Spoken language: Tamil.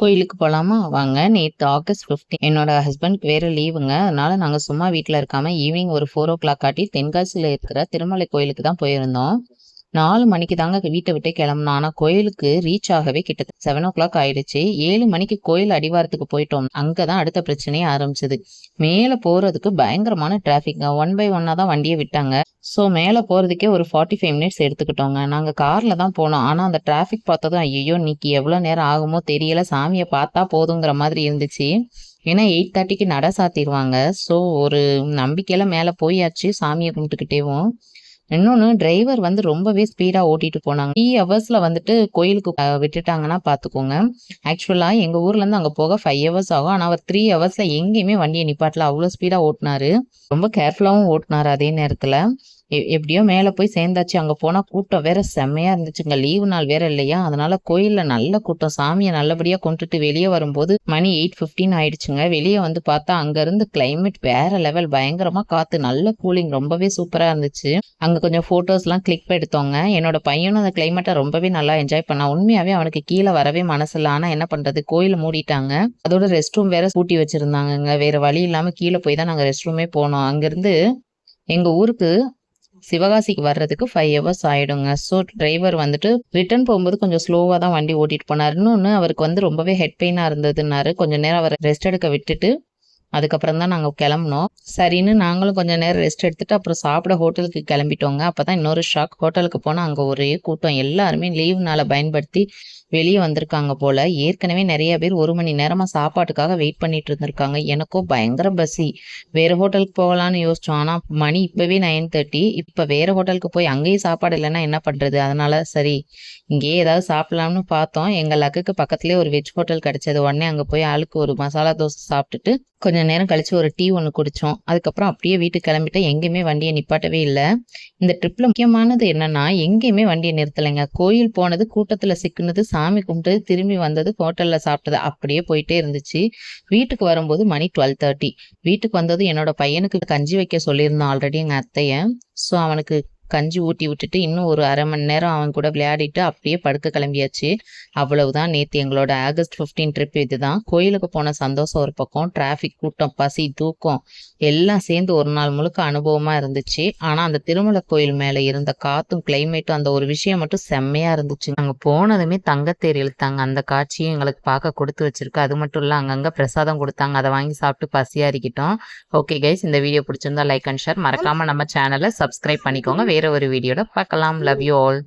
கோயிலுக்கு போலாமா? வாங்க. நேத்து ஆகஸ்ட் 15 என்னோட ஹஸ்பண்ட்க்கு வேற லீவுங்க. அதனால நாங்க சும்மா வீட்ல இருக்காம ஈவினிங் ஒரு 4:00 காட்டி தென்காசியில இருக்கிற திருமலை கோயிலுக்கு தான் போயிருந்தோம். 4 மணிக்கு தாங்க வீட்ட விட்டே கிளம்புனோம். ஆனா கோயிலுக்கு ரீச் ஆகவே கிட்டத்தட்ட 7:00 ஆயிடுச்சு. 7 மணிக்கு கோயில் அடிவாரத்துக்கு போயிட்டோம். அங்க தான் அடுத்த பிரச்சனையே ஆரம்பிச்சது. மேல போறதுக்கு பயங்கரமான டிராஃபிக்ங்க. ஒன் பை ஒன்னா தான் வண்டிய விட்டாங்க. ஸோ மேல போறதுக்கே ஒரு 45 மினிட்ஸ் எடுத்துக்கிட்டோங்க. நாங்க கார்ல தான் போனோம். ஆனா அந்த டிராஃபிக் பார்த்ததும் ஐயய்யோ! இன்னைக்கு எவ்வளோ நேரம் ஆகுமோ தெரியல. சாமிய பார்த்தா போதுங்கிற மாதிரி இருந்துச்சு. ஏன்னா 8:30க்கு நட சாத்திருவாங்க. ஸோ ஒரு நம்பிக்கையில மேல போயாச்சு சாமிய கும்பிட்டுக்கிட்டேவும். இன்னொன்னு டிரைவர் வந்து ரொம்பவே ஸ்பீடா ஓட்டிட்டு போனாங்க. 3 ஹவர்ஸ்ல வந்துட்டு கோயிலுக்கு விட்டுட்டாங்கன்னா பார்த்துக்கோங்க. ஆக்சுவலா எங்க ஊர்ல இருந்து அங்க போக 5 ஹவர்ஸ் ஆகும். ஆனா அவர் 3 ஹவர்ஸ்ல எங்கேயுமே வண்டிய நிப்பாட்டல. அவ்ளோ ஸ்பீடா ஓட்டுனாரு. ரொம்ப கேர்ஃபுல்லாவும் ஓட்டுனாரு அதே நேரத்துல. எப்படியோ மேல போய் சேர்ந்தாச்சு. அங்க போனா கூட்டம் வேற செம்மையா இருந்துச்சுங்க. லீவு நாள் வேற இல்லையா? அதனால கோயில்ல நல்ல கூட்டம். சாமிய நல்லபடியா கும்பிட்டுட்டு வெளிய வரும்போது மணி 8:15 ஆயிடுச்சுங்க. வெளிய வந்து பார்த்தா அங்க இருந்து கிளைமேட் வேற லெவல். பயங்கரமா காத்து, நல்ல கூலிங், ரொம்பவே சூப்பரா இருந்துச்சு. அங்க கொஞ்சம் ஃபோட்டோஸ்லாம் கிளிக் எடுத்தோங்க. என்னோட பையனும் அந்த கிளைமேட்ட ரொம்பவே நல்லா என்ஜாய் பண்ணான். உண்மையாவே அவனுக்கு கீழ வரவே மனசில்ல. ஆனா என்ன பண்றது? கோயில மூடிட்டாங்க. அதோட ரெஸ்ட் ரூம் வேற பூட்டி வச்சிருந்தாங்கங்க. வேற வழி இல்லாம கீழ போய் தான் நாங்க ரெஸ்ட் ரூமே போனோம். அங்கிருந்து எங்க ஊருக்கு சிவகாசிக்கு வர்றதுக்கு 5 ஹவர்ஸ் ஆயிடுங்க. ஸோ டிரைவர் வந்துட்டு ரிட்டர்ன் போகும்போது கொஞ்சம் ஸ்லோவா தான் வண்டி ஓட்டிட்டு போனாரு. இன்னொன்னு அவருக்கு வந்து ரொம்பவே ஹெட் பெயினா இருந்ததுன்னாரு. கொஞ்ச நேரம் அவர ரெஸ்ட் எடுக்க விட்டுட்டு அதுக்கப்புறம் தான் நாங்க கிளம்புனோம். சரின்னு நாங்களும் கொஞ்ச நேரம் ரெஸ்ட் எடுத்துட்டு அப்புறம் சாப்பிட ஹோட்டலுக்கு கிளம்பிட்டோங்க. அப்பதான் இன்னொரு ஷாக். ஹோட்டலுக்கு போனா அங்க ஒரே கூட்டம். எல்லாருமே லீவ் நாள பயன்படுத்தி வெளிய வந்திருக்காங்க போல. ஏற்கனவே நெறைய பேர் 1 மணி நேரமா சாப்பாட்டுக்காக வெயிட் பண்ணிட்டு இருந்திருக்காங்க. எனக்கும் பயங்கர பசி. வேற ஹோட்டலுக்கு போகலான்னு யோசிச்சோம். ஆனா மணி இப்பவே 9:30. இப்ப வேற ஹோட்டலுக்கு போய் அங்கேயும் சாப்பாடு இல்லன்னா என்ன பண்றது? அதனால சரி இங்கேயே ஏதாவது சாப்பிடலாம்னு பார்த்தோம். எங்க லக்குக்கு பக்கத்துலயே ஒரு வெஜ் ஹோட்டல் கிடைச்சது. உடனே அங்க போய் ஆளுக்கு ஒரு மசாலா தோசை சாப்பிட்டுட்டு கொஞ்ச நேரம் கழிச்சு ஒரு டீ ஒண்ணு குடிச்சோம். அதுக்கப்புறம் அப்படியே வீட்டுக்கு கிளம்பிட்டோம். எங்கேயுமே வண்டிய நிப்பாட்டவே இல்ல. இந்த ட்ரிப்ல முக்கியமானது என்னன்னா, எங்கேயுமே வண்டிய நிறுத்தலைங்க. கோயில் போனது, கூட்டத்துல சிக்குனது, சாமி கும்பிட்டது, திரும்பி வந்தது, ஹோட்டல்ல சாப்பிட்டது அப்படியே போயிட்டே இருந்துச்சு. வீட்டுக்கு வரும்போது மணி 12:30. வீட்டுக்கு வந்ததும் என்னோட பையனுக்கு கஞ்சி வைக்க சொல்லியிருந்தோம் ஆல்ரெடி எங்க அத்தைய. ஸோ அவனுக்கு கஞ்சி ஊட்டி விட்டுட்டு இன்னும் ஒரு 1/2 மணி நேரம் அவன் கூட விளையாடிட்டு அப்படியே படுக்க கிளம்பியாச்சு. அவ்வளவுதான் நேத்து எங்களோட ஆகஸ்ட் 15 ட்ரிப் இதுதான். கோயிலுக்கு போன சந்தோஷம் ஒரு பக்கம், டிராஃபிக், கூட்டம், பசி, தூக்கம் எல்லாம் சேர்ந்து ஒரு நாள் முழுக்க அனுபவமா இருந்துச்சு. ஆனா அந்த திருமலை கோயில் மேல இருந்த காத்தும் கிளைமேட்டும் அந்த ஒரு விஷயம் மட்டும் செம்மையா இருந்துச்சு. நாங்க போனதுமே தங்கத்தேர் இழுத்தாங்க. அந்த காட்சியும் எங்களுக்கு பார்க்க கொடுத்து வச்சிருக்கு. அது மட்டும் இல்ல அங்கங்க பிரசாதம் கொடுத்தாங்க. அதை வாங்கி சாப்பிட்டு பசியாறிக்கிட்டோம். ஓகே கைஸ், இந்த வீடியோ பிடிச்சிருந்தா லைக் அண்ட் ஷேர். மறக்காம நம்ம சேனலை சப்ஸ்கிரைப் பண்ணிக்கோங்க. வேற ஒரு வீடியோட பார்க்கலாம். Love you all.